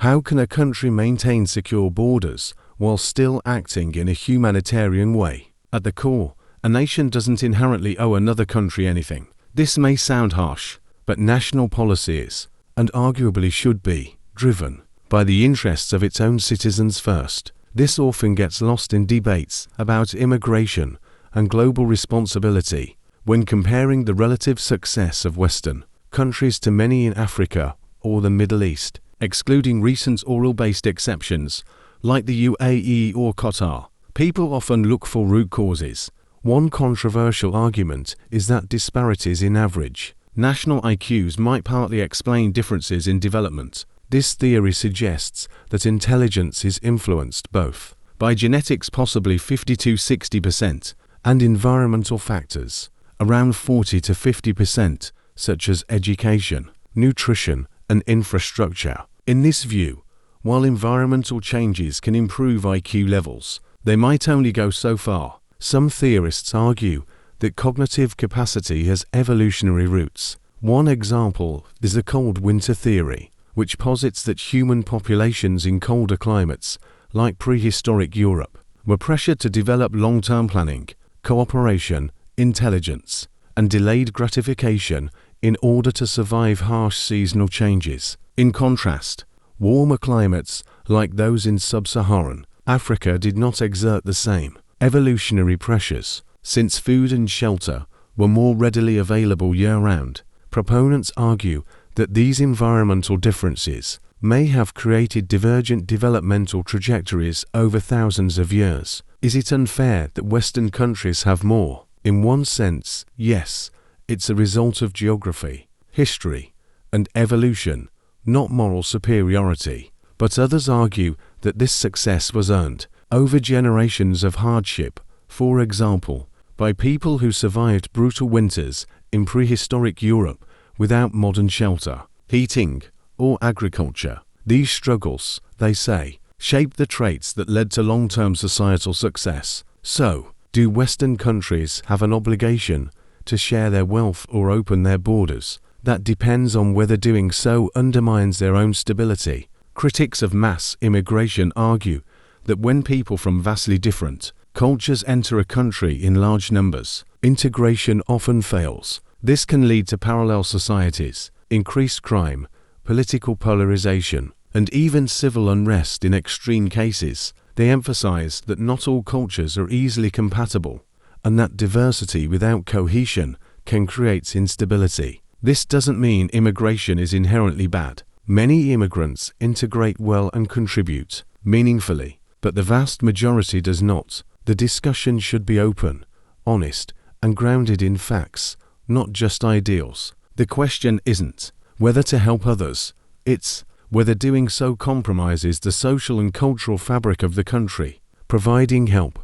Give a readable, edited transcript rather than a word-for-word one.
How can a country maintain secure borders while still acting in a humanitarian way? At the core, a nation doesn't inherently owe another country anything. This may sound harsh, but national policy is, and arguably should be, driven by the interests of its own citizens first. This often gets lost in debates about immigration and global responsibility when comparing the relative success of Western countries to many in Africa or the Middle East, excluding recent oil-based exceptions like the UAE or Qatar. People often look for root causes. One controversial argument is that disparities in average national IQs might partly explain differences in development. This theory suggests that intelligence is influenced both by genetics, possibly 50 to 60%, and environmental factors, around 40 to 50%, such as education, nutrition, and infrastructure. In this view, while environmental changes can improve IQ levels, they might only go so far. Some theorists argue that cognitive capacity has evolutionary roots. One example is the cold winter theory, which posits that human populations in colder climates, like prehistoric Europe, were pressured to develop long-term planning, cooperation, intelligence, and delayed gratification in order to survive harsh seasonal changes. In contrast, warmer climates, like those in sub-Saharan Africa, did not exert the same evolutionary pressures, since food and shelter were more readily available year-round. Proponents argue that these environmental differences may have created divergent developmental trajectories over thousands of years. Is it unfair that Western countries have more? In one sense, yes. It's a result of geography, history, and evolution, not moral superiority. But others argue that this success was earned over generations of hardship, for example, by people who survived brutal winters in prehistoric Europe without modern shelter, heating, or agriculture. These struggles, they say, shaped the traits that led to long-term societal success. So, do Western countries have an obligation to share their wealth or open their borders? That depends on whether doing so undermines their own stability. Critics of mass immigration argue that when people from vastly different cultures enter a country in large numbers, integration often fails. This can lead to parallel societies, increased crime, political polarization, and even civil unrest in extreme cases. They emphasize that not all cultures are easily compatible, and that diversity without cohesion can create instability. This doesn't mean immigration is inherently bad. Many immigrants integrate well and contribute meaningfully, but the vast majority does not. The discussion should be open, honest, and grounded in facts, not just ideals. The question isn't whether to help others, it's whether doing so compromises the social and cultural fabric of the country. Providing help